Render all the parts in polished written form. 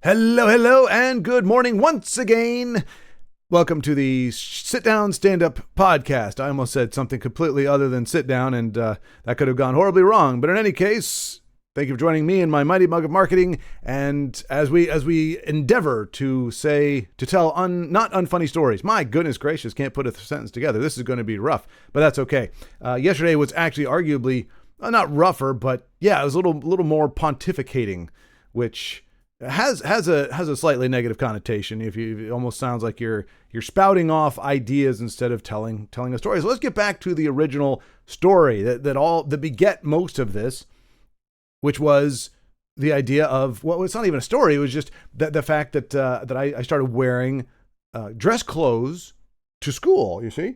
Hello, hello, and good morning once again. Welcome to the Sit Down Stand-Up Podcast. I almost said something completely other than sit down, and that could have gone horribly wrong. But in any case, thank you for joining me in my mighty mug of marketing. And as we endeavor to tell not unfunny stories. My goodness gracious, can't put a sentence together. This is going to be rough, but that's okay. Yesterday was actually arguably not rougher, but yeah, it was a little more pontificating, which has a slightly negative connotation. It almost sounds like you're spouting off ideas instead of telling a story. So let's get back to the original story that beget most of this, which was the idea of, well, it's not even a story. It was just the fact that I started wearing dress clothes to school. You see,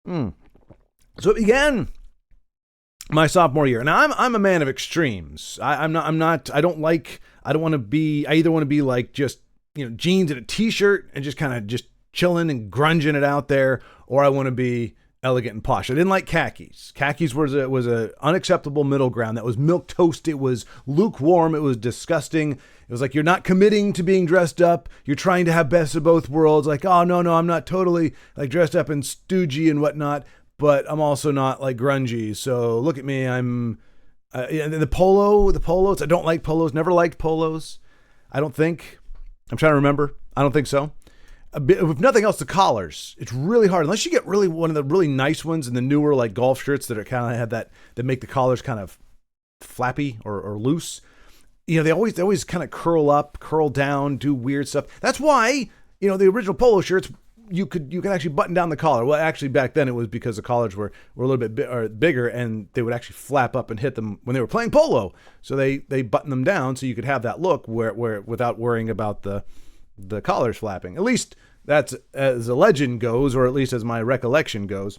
so it began my sophomore year. Now I'm a man of extremes. I either want to be like just, jeans and a t-shirt and just kind of just chilling and grunging it out there, or I want to be elegant and posh. I didn't like khakis. Khakis was a unacceptable middle ground. That was milquetoast. It was lukewarm. It was disgusting. It was like, you're not committing to being dressed up. You're trying to have best of both worlds. Like, oh, no, I'm not totally like dressed up and stoogey and whatnot, but I'm also not like grungy. So look at me. I'm the polos. I don't like polos. Never liked polos. I don't think. I'm trying to remember. I don't think so. If nothing else, the collars. It's really hard unless you get really one of the really nice ones and the newer like golf shirts that are kind of have that make the collars kind of flappy or loose. They always kind of curl up, curl down, do weird stuff. That's why the original polo shirts, you could actually button down the collar. Well, actually back then it was because the collars were a little bit bigger, and they would actually flap up and hit them when they were playing polo. So they buttoned them down so you could have that look where without worrying about the collars flapping. At least that's as a legend goes, or at least as my recollection goes.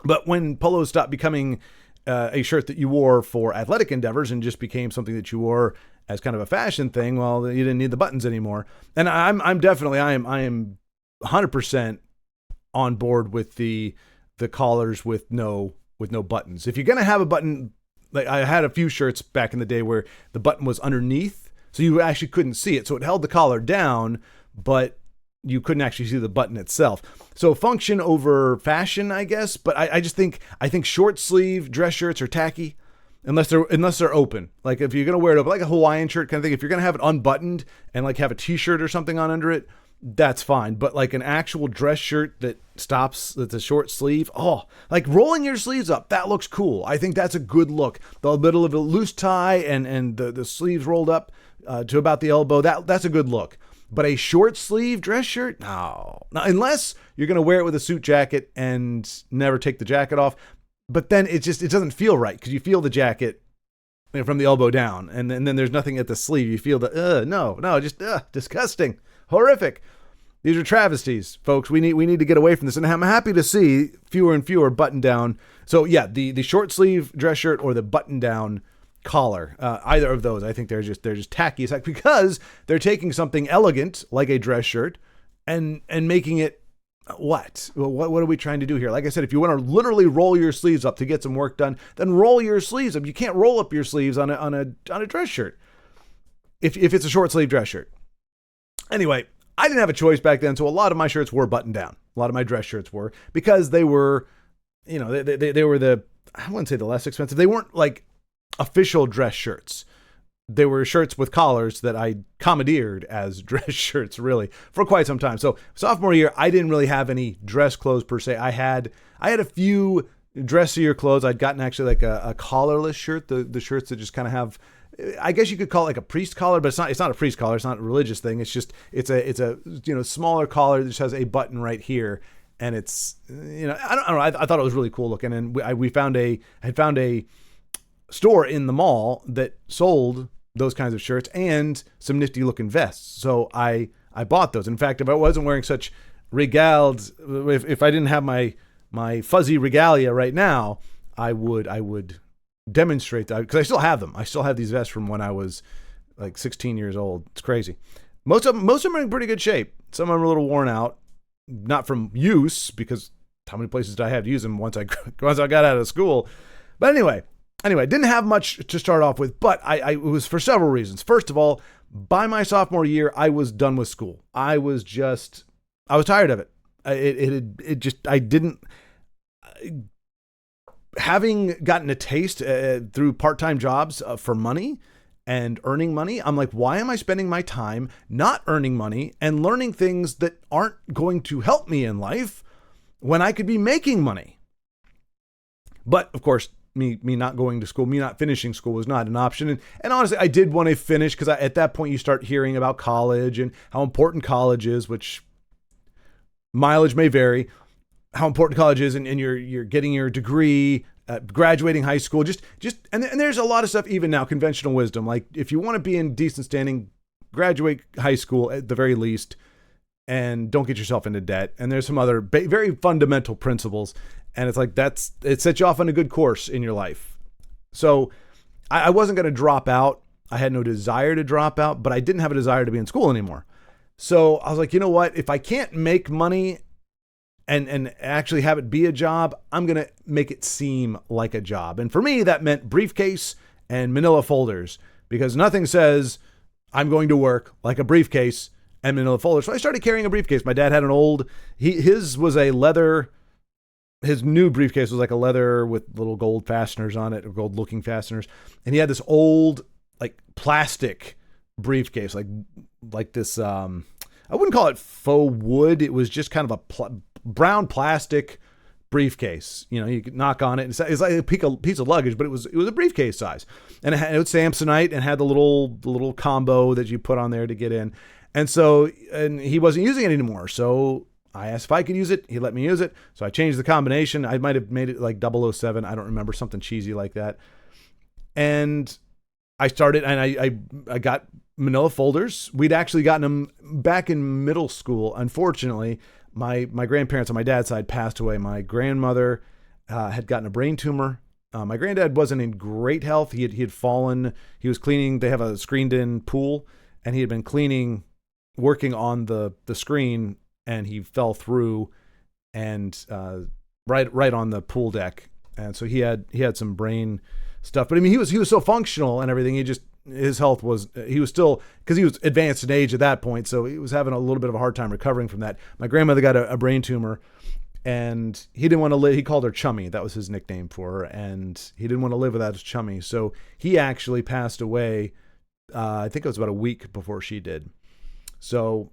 But when polos stopped becoming a shirt that you wore for athletic endeavors and just became something that you wore as kind of a fashion thing, well, you didn't need the buttons anymore. And I am 100% on board with the collars with no buttons. If you're going to have a button, like I had a few shirts back in the day where the button was underneath, so you actually couldn't see it. So it held the collar down, but you couldn't actually see the button itself. So function over fashion, I guess. But I think short sleeve dress shirts are tacky unless they're open. Like if you're going to wear it open, like a Hawaiian shirt kind of thing, if you're going to have it unbuttoned and like have a t-shirt or something on under it, that's fine. But like an actual dress shirt that's a short sleeve, like rolling your sleeves up, that looks cool. I think that's a good look. The middle of a loose tie and the sleeves rolled up to about the elbow, that's a good look. But a short sleeve dress shirt, no. Now, unless you're going to wear it with a suit jacket and never take the jacket off, but then it doesn't feel right because you feel the jacket from the elbow down, and then there's nothing at the sleeve. You feel disgusting, horrific. These are travesties, folks. We need to get away from this, and I'm happy to see fewer and fewer button down. So yeah, the short sleeve dress shirt or the button down collar, either of those, I think they're just tacky. It's like because they're taking something elegant like a dress shirt and making it what are we trying to do here? Like I said, if you want to literally roll your sleeves up to get some work done, then roll your sleeves up. You can't roll up your sleeves on a dress shirt if it's a short sleeve dress shirt. Anyway, I didn't have a choice back then, so a lot of my shirts were buttoned down. A lot of my dress shirts were, because they were, they were I wouldn't say the less expensive. They weren't like official dress shirts. They were shirts with collars that I commandeered as dress shirts, really, for quite some time. So sophomore year, I didn't really have any dress clothes per se. I had a few dressier clothes. I'd gotten actually like a collarless shirt, the shirts that just kind of have, I guess you could call it like a priest collar, but it's not a priest collar. It's not a religious thing. It's just, it's a smaller collar that just has a button right here. And it's, I don't know. I thought it was really cool looking. And I had found a store in the mall that sold those kinds of shirts and some nifty looking vests. So I bought those. In fact, if I wasn't wearing such regaled, if I didn't have my fuzzy regalia right now, I would demonstrate that, because I still have them. I still have these vests from when I was like 16 years old. It's crazy. Most of them are in pretty good shape. Some of them are a little worn out, not from use, because how many places did I have to use them once I got out of school? But anyway, anyway, didn't have much to start off with, but it was for several reasons. First of all, by my sophomore year, I was done with school. I was tired of it. Having gotten a taste through part-time jobs for money and earning money, I'm like, why am I spending my time not earning money and learning things that aren't going to help me in life when I could be making money? But of course, me not going to school, me not finishing school was not an option. And honestly, I did want to finish because at that point you start hearing about college and how important college is, which mileage may vary, how important college is, and you're getting your degree, graduating high school, and there's a lot of stuff even now, conventional wisdom. Like if you want to be in decent standing, graduate high school at the very least, and don't get yourself into debt. And there's some other very fundamental principles. And it's like, it sets you off on a good course in your life. So I wasn't going to drop out. I had no desire to drop out, but I didn't have a desire to be in school anymore. So I was like, you know what? If I can't make money and actually have it be a job, I'm going to make it seem like a job. And for me, that meant briefcase and manila folders, because nothing says I'm going to work like a briefcase and manila folders. So I started carrying a briefcase. My dad had an old, his was a leather. His new briefcase was like a leather with little gold fasteners on it, or gold looking fasteners. And he had this old like plastic briefcase, like this, I wouldn't call it faux wood. It was just kind of a brown plastic briefcase. You know, you could knock on it. It's like a piece of luggage, but it was a briefcase size. And it was Samsonite and had the little combo that you put on there to get in. And he wasn't using it anymore. So I asked if I could use it. He let me use it. So I changed the combination. I might have made it like 007. I don't remember, something cheesy like that. And I started, and I got manila folders. We'd actually gotten them back in middle school. Unfortunately, my grandparents on my dad's side passed away. My grandmother had gotten a brain tumor. My granddad wasn't in great health. He had fallen. He was cleaning. They have a screened-in pool, and he had been working on the screen, and he fell through and right on the pool deck. And so he had some brain stuff. But I mean, he was so functional and everything. His health was, he was still, because he was advanced in age at that point, so he was having a little bit of a hard time recovering from that. My grandmother got a brain tumor, and he didn't want to live. He called her Chummy. That was his nickname for her. And he didn't want to live without his Chummy. So he actually passed away, I think it was about a week before she did. So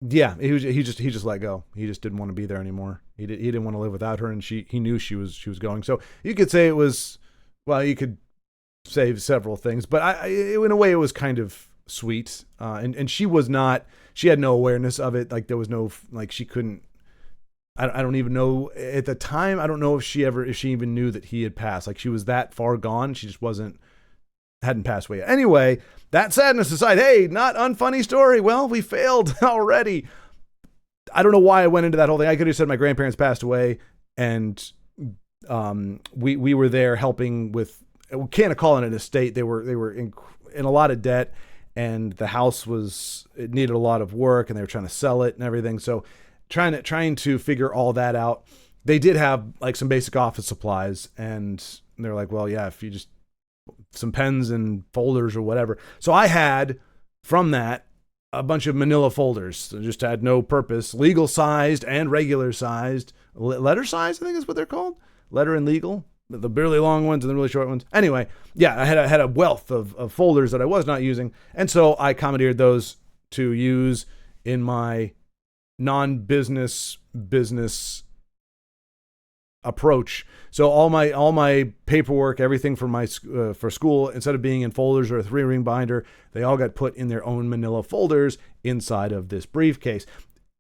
yeah, he just let go. He just didn't want to be there anymore. He didn't want to live without her, and he knew she was going. So you could say it was, well, you could say several things, but in a way it was kind of sweet. And she had no awareness of it. Like there was no, like she couldn't, I don't even know at the time. I don't know if she even knew that he had passed. Like she was that far gone. She just hadn't passed away yet. Anyway, that sadness aside, hey, not unfunny story. Well, we failed already. I don't know why I went into that whole thing. I could have said my grandparents passed away, and we were there helping with, we can't call it an estate. They were in a lot of debt, and the house it needed a lot of work, and they were trying to sell it and everything. So trying to figure all that out. They did have like some basic office supplies, and they're like, well, yeah, if you just some pens and folders or whatever. So I had from that a bunch of manila folders that just had no purpose, legal sized and regular sized, letter size, I think is what they're called, letter and legal, the really long ones and the really short ones. Anyway, yeah, I had a wealth of folders that I was not using. And so I commandeered those to use in my non-business business approach. So all my paperwork, everything for school, instead of being in folders or a 3-ring binder, they all got put in their own manila folders inside of this briefcase.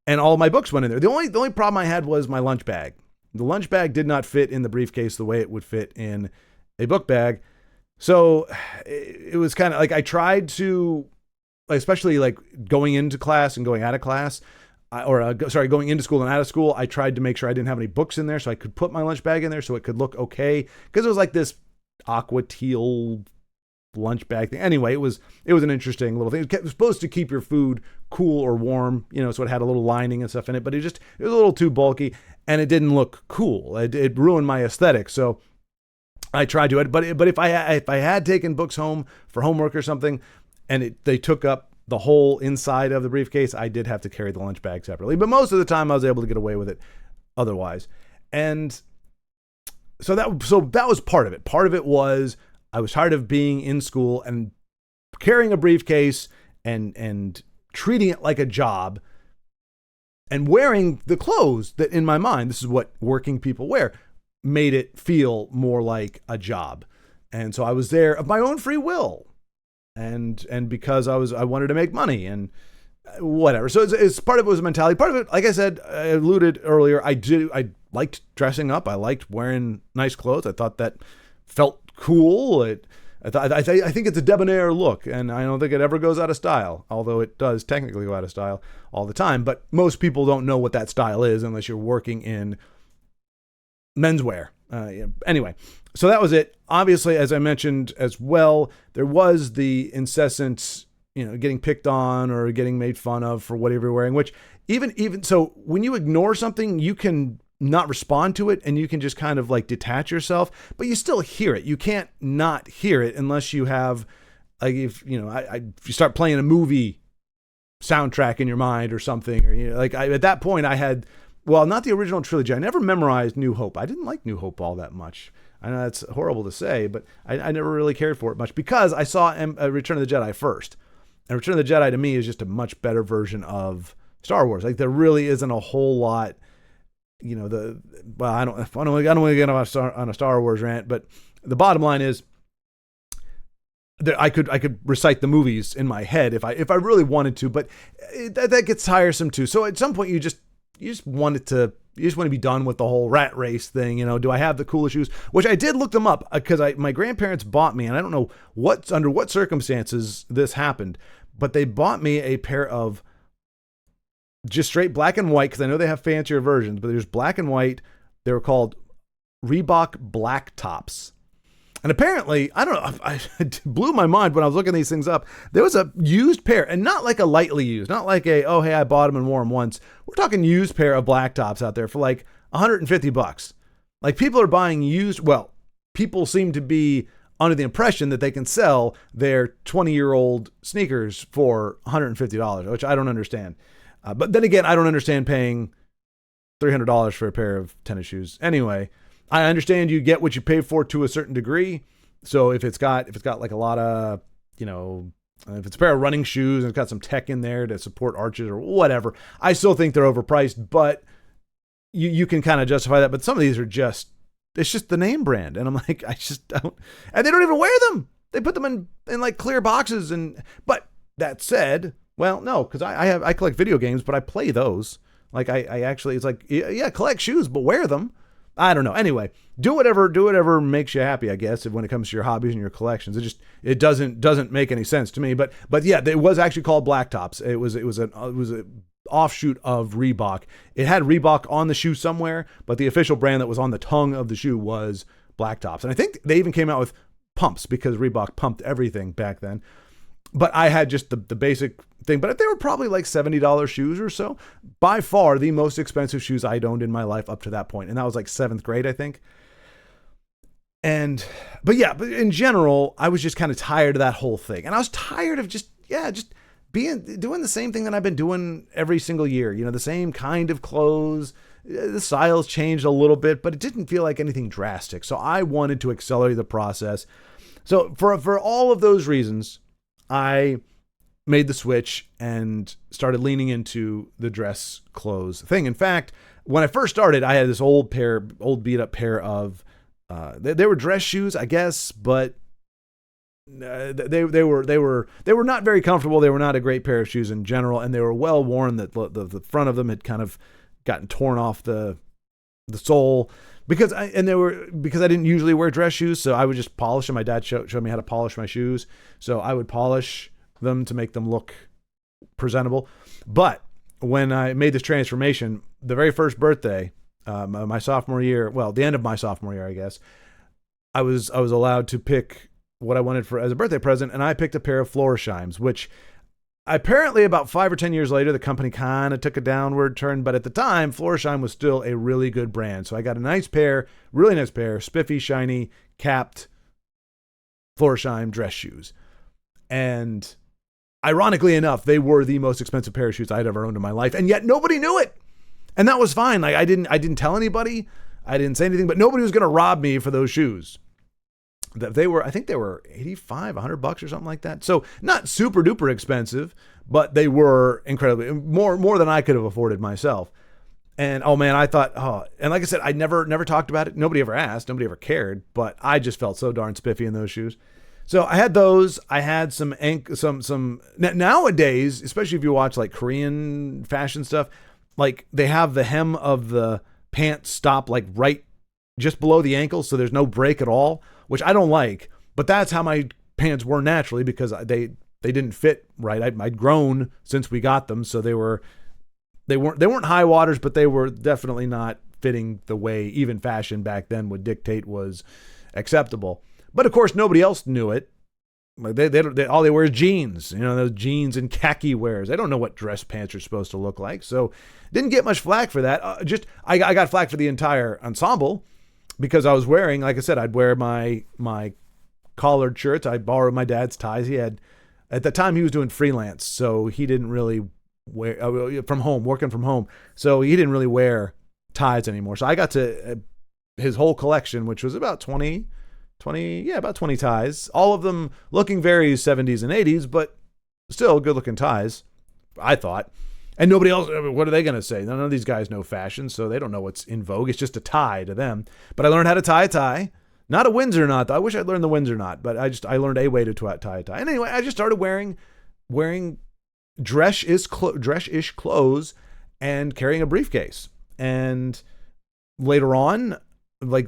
And all my books went in there. The only problem I had was my lunch bag. The lunch bag did not fit in the briefcase the way it would fit in a book bag. So it was kind of like I tried to, especially like going into class and going out of class, going into school and out of school, I tried to make sure I didn't have any books in there so I could put my lunch bag in there so it could look okay. Because it was like this aqua teal lunch bag thing. Anyway, it was an interesting little thing. It was supposed to keep your food cool or warm, so it had a little lining and stuff in it, but it was a little too bulky and it didn't look cool. It ruined my aesthetic. So I tried to, but if I had taken books home for homework or something, and they took up the whole inside of the briefcase, I did have to carry the lunch bag separately. But most of the time, I was able to get away with it otherwise. And so that was part of it. Part of it was I was tired of being in school and carrying a briefcase and treating it like a job and wearing the clothes that, in my mind, this is what working people wear, made it feel more like a job. And so I was there of my own free will. And because I wanted to make money and whatever. So it's part of it was a mentality. Part of it, like I said, I alluded earlier, I liked dressing up. I liked wearing nice clothes. I thought that felt cool. I think it's a debonair look, and I don't think it ever goes out of style, although it does technically go out of style all the time. But most people don't know what that style is unless you're working in menswear. Anyway, so that was it. Obviously, as I mentioned as well, there was the incessant, getting picked on or getting made fun of for whatever you're wearing, which even so, when you ignore something, you can not respond to it and you can just kind of like detach yourself, but you still hear it. You can't not hear it unless you have, like, if you start playing a movie soundtrack in your mind or something, or at that point I had, well, not the original trilogy. I never memorized New Hope. I didn't like New Hope all that much. I know that's horrible to say, but I never really cared for it much because I saw Return of the Jedi first. And Return of the Jedi to me is just a much better version of Star Wars. Like, there really isn't a whole lot, I don't want to get on a Star Wars rant, but the bottom line is that I could recite the movies in my head if I really wanted to, but that gets tiresome too. So at some point you just want to be done with the whole rat race thing. Do I have the coolest shoes? Which I did look them up because my grandparents bought me, and I don't know under what circumstances this happened, but they bought me a pair of just straight black and white, because I know they have fancier versions, but there's black and white. They were called Reebok Black Tops. And apparently, I don't know, it blew my mind when I was looking these things up. There was a used pair, and not like a lightly used, not like oh, hey, I bought them and wore them once. We're talking used pair of black tops out there for like $150. Like, people are buying used, well, people seem to be under the impression that they can sell their 20-year-old sneakers for $150, which I don't understand. But then again, I don't understand paying $300 for a pair of tennis shoes. Anyway, I understand you get what you pay for to a certain degree. So if it's got like a lot of, if it's a pair of running shoes and it's got some tech in there to support arches or whatever, I still think they're overpriced, but you can kind of justify that. But some of these are it's just the name brand. And I'm like, I just don't, and they don't even wear them. They put them in like clear boxes. But that said, well, no, because I collect video games, but I play those. Like, I actually, it's like, yeah, collect shoes, but wear them. I don't know. Anyway, do whatever makes you happy, I guess, when it comes to your hobbies and your collections. It doesn't make any sense to me. But yeah, it was actually called Black Tops. It was an offshoot of Reebok. It had Reebok on the shoe somewhere, but the official brand that was on the tongue of the shoe was Black Tops. And I think they even came out with pumps because Reebok pumped everything back then. But I had just the basic thing. But they were probably like $70 shoes or so. By far the most expensive shoes I'd owned in my life up to that point. And that was like 7th grade, I think. But in general, I was just kind of tired of that whole thing. And I was tired of just doing the same thing that I've been doing every single year. The same kind of clothes. The styles changed a little bit, but it didn't feel like anything drastic. So I wanted to accelerate the process. So for all of those reasons, I made the switch and started leaning into the dress clothes thing. In fact, when I first started, I had this old beat up pair of, they were dress shoes, I guess, but they were not very comfortable. They were not a great pair of shoes in general, and they were well worn. That the front of them had kind of gotten torn off the sole because I didn't usually wear dress shoes, so I would just polish them. My dad showed me how to polish my shoes, so I would polish them to make them look presentable. But when I made this transformation, the very first birthday, my sophomore year, well, the end of my sophomore year, I guess, I was allowed to pick what I wanted as a birthday present, and I picked a pair of Florshimes, which Apparently, about 5 or 10 years later, the company kind of took a downward turn. But at the time, Florsheim was still a really good brand. So I got a nice pair, really nice pair, spiffy, shiny, capped Florsheim dress shoes. And ironically enough, they were the most expensive pair of shoes I'd ever owned in my life. And yet nobody knew it. And that was fine. Like I didn't tell anybody. I didn't say anything, but nobody was going to rob me for those shoes. I think they were $85, $100 or something like that. So not super duper expensive, but they were incredibly more than I could have afforded myself. And oh man, I thought, and like I said, I never talked about it. Nobody ever asked, nobody ever cared, but I just felt so darn spiffy in those shoes. So I had those. I had some nowadays, especially if you watch like Korean fashion stuff, like they have the hem of the pants stop like right just below the ankle, so there's no break at all, which I don't like. But that's how my pants were naturally because they didn't fit right. I'd grown since we got them, so they weren't high waters, but they were definitely not fitting the way even fashion back then would dictate was acceptable. But of course, nobody else knew it. Like they all they wear is jeans, those jeans and khaki wears. They don't know what dress pants are supposed to look like. So didn't get much flack for that. I got flack for the entire ensemble because I was wearing, like I said, I'd wear my collared shirts. I borrowed my dad's ties. He had, at the time he was doing freelance, so he didn't really wear working from home. So he didn't really wear ties anymore. So I got to his whole collection, which was about 20 ties, all of them looking very 70s and 80s, but still good looking ties, I thought. And nobody else, what are they going to say? None of these guys know fashion, so they don't know what's in vogue. It's just a tie to them. But I learned how to tie a tie. Not a Windsor knot. I wish I'd learned the Windsor knot, but I learned a way to tie a tie. And anyway, I just started wearing dress-ish clothes and carrying a briefcase. And later on, I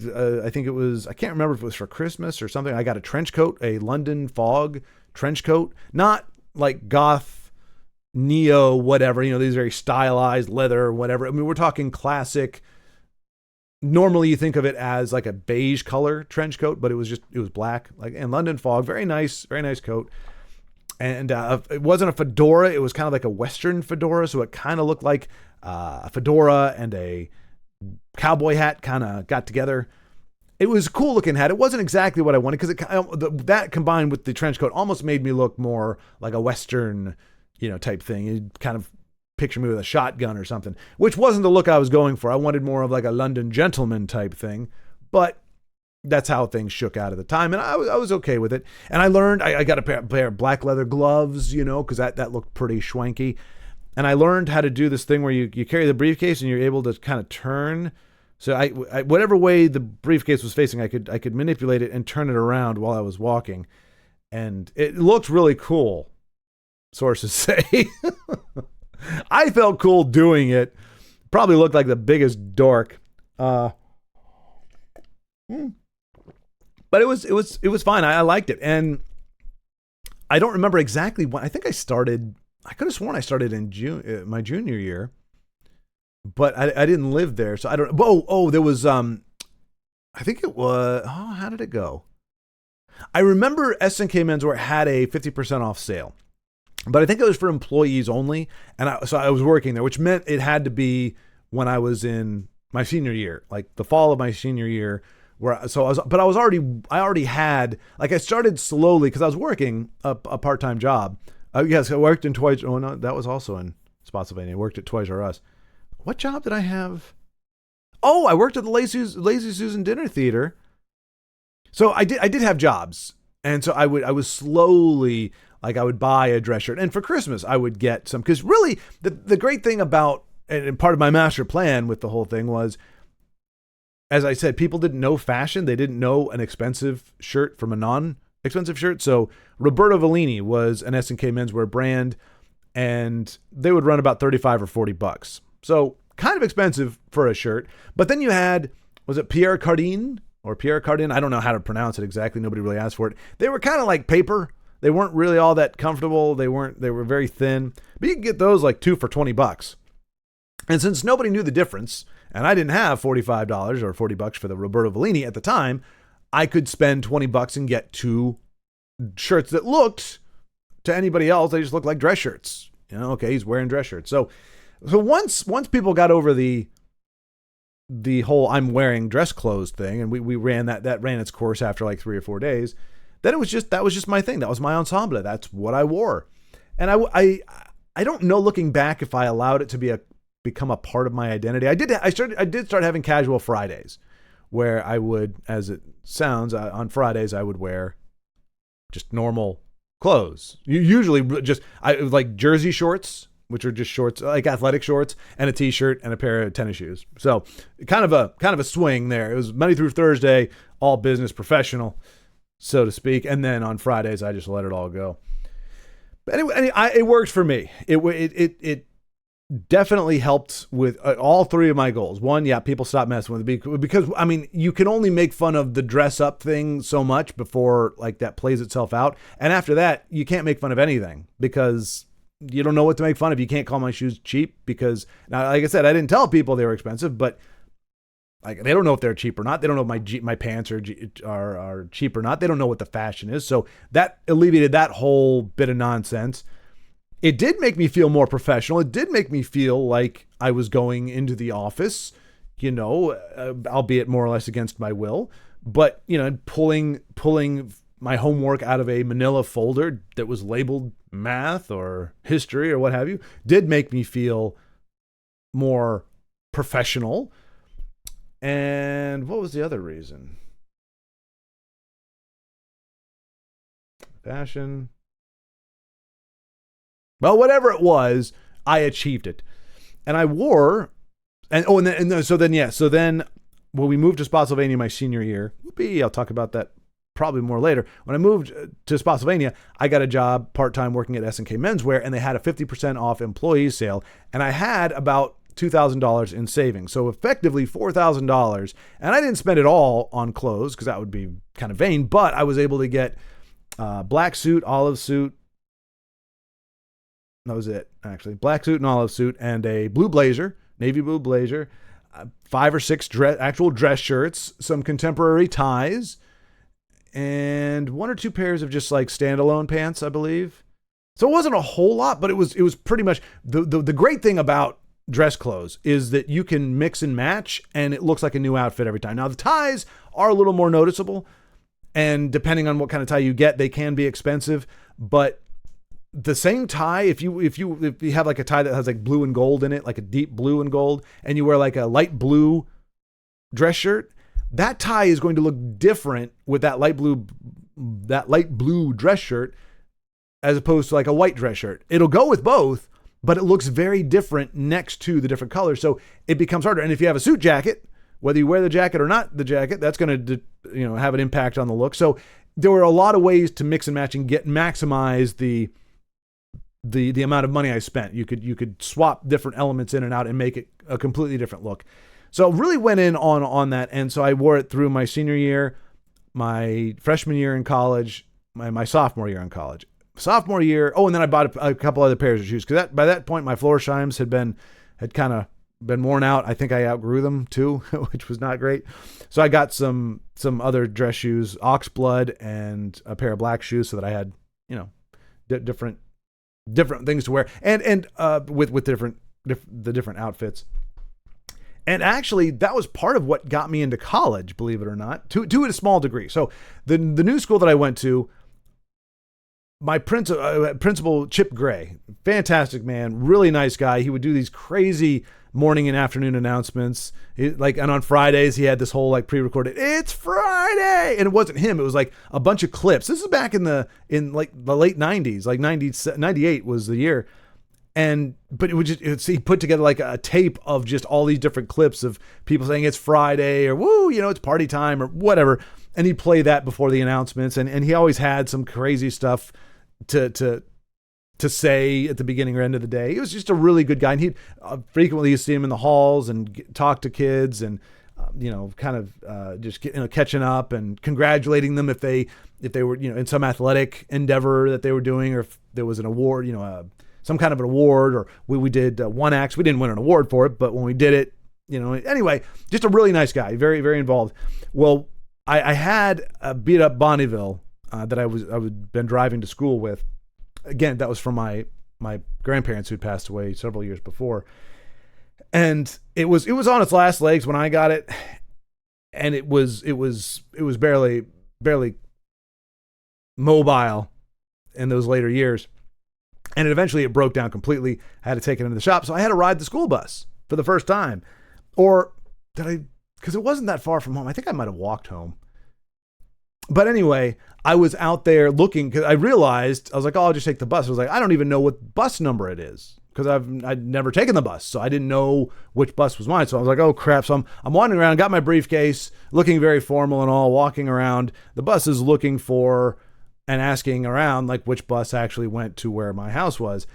think it was, I can't remember if it was for Christmas or something, I got a trench coat, a London Fog trench coat, not like goth, neo, whatever, these very stylized leather or whatever. I mean, we're talking classic. Normally you think of it as like a beige color trench coat, but it was black, and London Fog, very nice coat. And it wasn't a fedora. It was kind of like a Western fedora. So it kind of looked like a fedora and a cowboy hat kind of got together. It was a cool looking hat. It wasn't exactly what I wanted because that combined with the trench coat almost made me look more like a Western, type thing. You kind of picture me with a shotgun or something, which wasn't the look I was going for. I wanted more of like a London gentleman type thing, but that's how things shook out at the time. And I was okay with it. And I learned, I got a pair of black leather gloves, because that looked pretty schwanky. And I learned how to do this thing where you carry the briefcase and you're able to kind of turn. So I whatever way the briefcase was facing, I could manipulate it and turn it around while I was walking. And it looked really cool, sources say. I felt cool doing it. Probably looked like the biggest dork. But it was fine. I liked it. And I don't remember exactly when. I think I could have sworn I started in June, my junior year, but I didn't live there. So I don't, there was, I think it was, how did it go? I remember S&K Menswear had a 50% off sale, but I think it was for employees only. And so I was working there, which meant it had to be when I was in my senior year, like the fall of my senior year, I already had, like, I started slowly because I was working a part-time job. Yes, I worked in Toys. Oh no, that was also in Spotsylvania. I worked at Toys R Us. What job did I have? Oh, I worked at the Lazy Susan Dinner Theater. So I did have jobs, and so I was slowly, like, I would buy a dress shirt, and for Christmas I would get some, because really the great thing about, and part of my master plan with the whole thing was, as I said, people didn't know fashion. They didn't know an expensive shirt from a non-expensive shirt. So Roberto Vellini was an S&K Menswear brand, and they would run about $35 or $40. So kind of expensive for a shirt. But then you had, was it Pierre Cardin or Pierre Cardin? I don't know how to pronounce it exactly. Nobody really asked for it. They were kind of like paper. They weren't really all that comfortable. They were very thin, but you can get those like 2 for $20. And since nobody knew the difference, and I didn't have $45 or $40 for the Roberto Vellini at the time, I could spend $20 and get 2 shirts that looked to anybody else, they just look like dress shirts. Okay, he's wearing dress shirts. So once people got over the whole I'm wearing dress clothes thing, and we ran that ran its course after like 3 or 4 days, then that was just my thing. That was my ensemble. That's what I wore. And I don't know, looking back, if I allowed it to become a part of my identity. I did start having casual Fridays, where I would, as it sounds, on Fridays I would wear just normal clothes. Usually just like jersey shorts, which are just shorts, like athletic shorts, and a t-shirt and a pair of tennis shoes. So kind of a swing there. It was Monday through Thursday, all business professional, so to speak. And then on Fridays, I just let it all go. But anyway, it worked for me. It definitely helped with all three of my goals. One, people stopped messing with it, because I mean, you can only make fun of the dress up thing so much before like that plays itself out. And after that, you can't make fun of anything, because you don't know what to make fun of. You can't call my shoes cheap, because now, like I said, I didn't tell people they were expensive, but like, they don't know if they're cheap or not. They don't know if my pants are cheap or not. They don't know what the fashion is. So that alleviated that whole bit of nonsense. It did make me feel more professional. It did make me feel like I was going into the office, albeit more or less against my will, but, pulling my homework out of a manila folder that was labeled math or history or what have you, did make me feel more professional. And what was the other reason? Fashion. Well, whatever it was, I achieved it. And I wore, so then when we moved to Spotsylvania my senior year, I'll talk about that probably more later. When I moved to Spotsylvania, I got a job part-time working at S&K Menswear, and they had a 50% off employee sale, and I had about $2,000 in savings. So effectively $4,000. And I didn't spend it all on clothes, because that would be kind of vain, but I was able to get black suit, olive suit. That was it, actually. Black suit and olive suit, and a blue blazer, navy blue blazer, 5 or 6 actual dress shirts, some contemporary ties, and 1 or 2 pairs of just like standalone pants, I believe. So it wasn't a whole lot, but it was pretty much the great thing about dress clothes is that you can mix and match, and it looks like a new outfit every time. Now the ties are a little more noticeable, and depending on what kind of tie you get, they can be expensive, but the same tie, if you have like a tie that has like blue and gold in it, like a deep blue and gold, and you wear like a light blue dress shirt, that tie is going to look different with that light blue dress shirt as opposed to like a white dress shirt. It'll go with both, but it looks very different next to the different colors. So it becomes harder. And if you have a suit jacket, whether you wear the jacket or not the jacket, that's going to have an impact on the look. So there were a lot of ways to mix and match and maximize the amount of money I spent. You could swap different elements in and out and make it a completely different look. So really went in on that. And so I wore it through my senior year, my freshman year in college, my sophomore year in college. Sophomore year. Oh, and then I bought a couple other pairs of shoes, because by that point my Florsheim's had kind of been worn out. I think I outgrew them too, which was not great. So I got some other dress shoes, Oxblood, and a pair of black shoes, so that I had different things to wear, and with the different outfits. And actually, that was part of what got me into college, believe it or not, to a small degree. So the new school that I went to, my principal, Chip Gray, fantastic man, really nice guy. He would do these crazy morning and afternoon announcements. And on Fridays, he had this whole like pre-recorded, "It's Friday," and it wasn't him. It was like a bunch of clips. This is back in the late 90s, like 98 was the year. But it would he put together like a tape of just all these different clips of people saying it's Friday, or woo, it's party time, or whatever. And he'd play that before the announcements. And he always had some crazy stuff to say at the beginning or end of the day. He was just a really good guy. And he'd frequently, you see him in the halls and talk to kids and, just catching up and congratulating them if they were, in some athletic endeavor that they were doing, or if there was an award, some kind of an award, or we did one act. We didn't win an award for it, but when we did it, anyway, just a really nice guy, very, very involved. Well, I had a beat up Bonneville that I was been driving to school with, again, that was from my grandparents who'd passed away several years before. And it was on its last legs when I got it. And it was barely mobile in those later years. And eventually it broke down completely. I had to take it into the shop. So I had to ride the school bus for the first time. Or did I? Because it wasn't that far from home. I think I might have walked home. But anyway, I was out there looking because I realized, I was like, oh, I'll just take the bus. I was like, I don't even know what bus number it is because I'd never taken the bus. So I didn't know which bus was mine. So I was like, oh crap. So I'm wandering around, got my briefcase, looking very formal and all, walking around. The bus is looking for and asking around like which bus actually went to where my house was.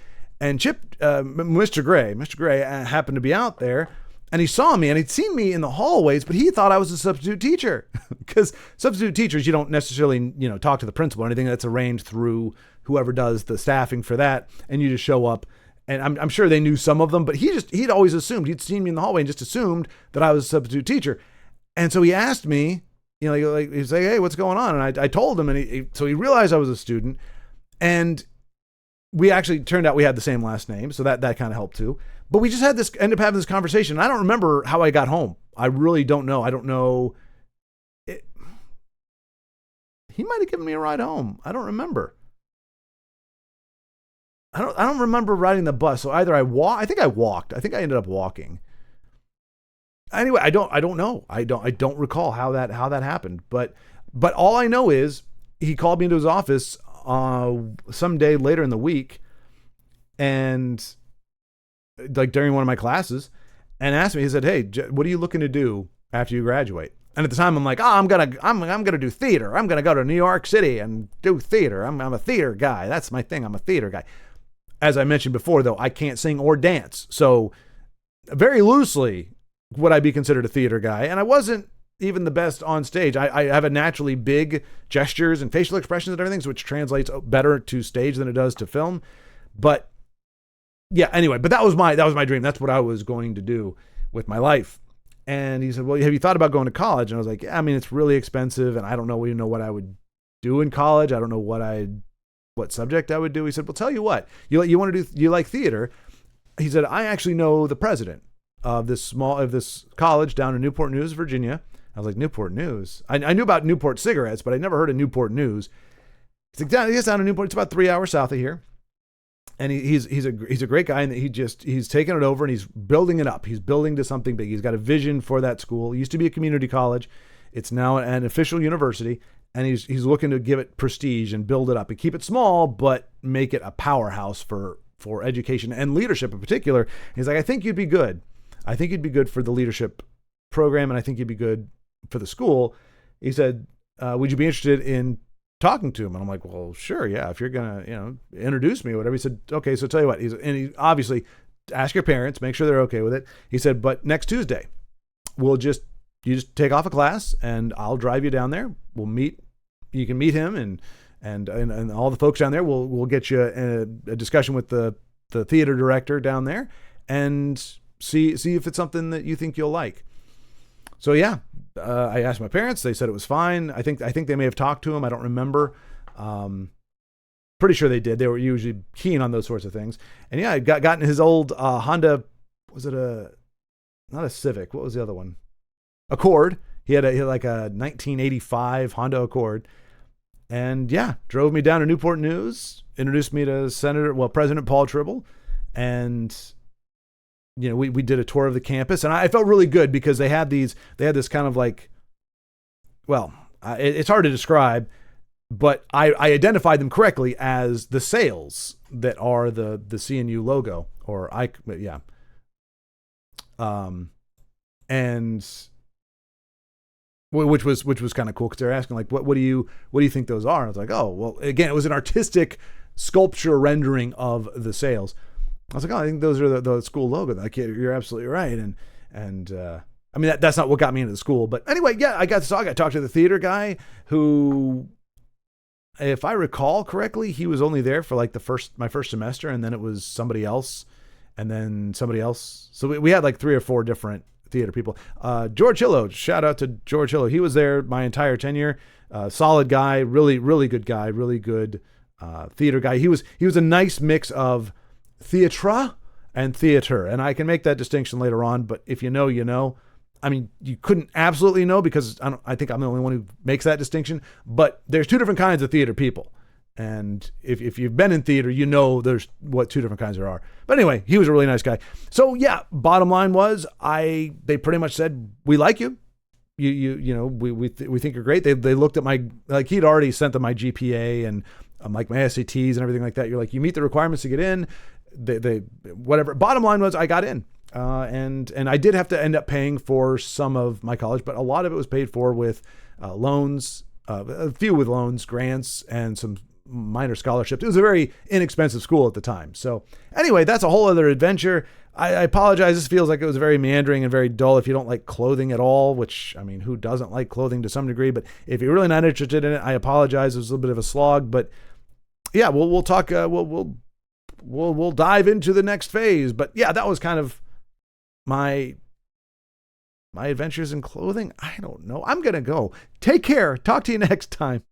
And Mr. Gray happened to be out there. And he saw me and he'd seen me in the hallways, but he thought I was a substitute teacher because substitute teachers, you don't necessarily, talk to the principal or anything. That's arranged through whoever does the staffing for that. And you just show up. And I'm sure they knew some of them, but he'd always assumed, he'd seen me in the hallway and just assumed that I was a substitute teacher. And so he asked me, he's like, hey, what's going on? And I told him, and so he realized I was a student. And we actually turned out we had the same last name. So that kind of helped too. But we just ended up having this conversation. I don't remember how I got home. I really don't know. I don't know. He might have given me a ride home. I don't remember. I don't remember riding the bus. So either I think I walked. I think I ended up walking. Anyway, I don't know. I don't recall how that happened. But all I know is he called me into his office some day later in the week, and like during one of my classes, and asked me. He said, "Hey, what are you looking to do after you graduate?" And at the time, I'm like, "Oh, I'm gonna do theater. I'm gonna go to New York City and do theater. I'm a theater guy. That's my thing. I'm a theater guy." As I mentioned before, though, I can't sing or dance, so very loosely would I be considered a theater guy. And I wasn't even the best on stage. I have a naturally big gestures and facial expressions and everything, which translates better to stage than it does to film. But yeah, anyway, but that was my dream. That's what I was going to do with my life. And he said, well, have you thought about going to college? And I was like, yeah, I mean, it's really expensive and I don't know, what I would do in college. I don't know what subject I would do. He said, well, tell you what, you like theater. He said, I actually know the president of this college down in Newport News, Virginia. I was like, Newport News? I knew about Newport cigarettes, but I never heard of Newport News. He's like, down in Newport. It's about 3 hours south of here. And he's a great guy, and he's taken it over and he's building it up. He's building to something big. He's got a vision for that school. It used to be a community college. It's now an official university, and he's looking to give it prestige and build it up and keep it small, but make it a powerhouse for education and leadership in particular. And he's like, I think you'd be good. I think you'd be good for the leadership program, and I think you'd be good for the school. He said, would you be interested in talking to him? And I'm like, well, sure. Yeah. If you're going to, introduce me or whatever. He said, okay, so tell you what, he obviously ask your parents, make sure they're okay with it. He said, but next Tuesday, you just take off a class and I'll drive you down there. We'll meet, you can meet him and all the folks down there. We'll get you a discussion with the theater director down there and see if it's something that you think you'll like. So yeah, I asked my parents. They said it was fine. I think they may have talked to him. I don't remember. Pretty sure they did. They were usually keen on those sorts of things. And yeah, I got in his old Honda. Was it not a Civic? What was the other one? Accord. He had like a 1985 Honda Accord. And yeah, drove me down to Newport News. Introduced me to President Paul Tribble, and we did a tour of the campus, and I felt really good because they had this kind of like, it's hard to describe, but I identified them correctly as the sails that are the CNU logo, and which was kind of cool because they're asking like, what do you think those are? And I was like, oh, well, again, it was an artistic sculpture rendering of the sails. I was like, oh, I think those are the school logo. Like, you're absolutely right. And I mean, that's not what got me into the school. But anyway, yeah, I got to talk to the theater guy who, if I recall correctly, he was only there for like my first semester. And then it was somebody else and then somebody else. So we had like 3 or 4 different theater people. George Hillo, shout out to George Hillo. He was there my entire tenure. Solid guy, really, really good guy, really good theater guy. He was a nice mix of theatre and theater, and I can make that distinction later on. But if you know, you know. I mean, you couldn't absolutely know because I think I'm the only one who makes that distinction. But there's two different kinds of theater people, and if you've been in theater, you know there's what two different kinds there are. But anyway, he was a really nice guy. So yeah, bottom line was they pretty much said, we like you. You know, we think you're great. They looked at my, like, he'd already sent them my GPA and like my SATs and everything like that. You're like, you meet the requirements to get in. They whatever. Bottom line was I got in. And I did have to end up paying for some of my college, but a lot of it was paid for with loans, a few with loans, grants, and some minor scholarships. It was a very inexpensive school at the time. So anyway, that's a whole other adventure. I apologize. This feels like it was very meandering and very dull if you don't like clothing at all, which, I mean, who doesn't like clothing to some degree? But if you're really not interested in it, I apologize. It was a little bit of a slog, but yeah, we'll talk, we'll dive into the next phase. But yeah, that was kind of my adventures in clothing. I don't know. I'm going to go. Take care. Talk to you next time.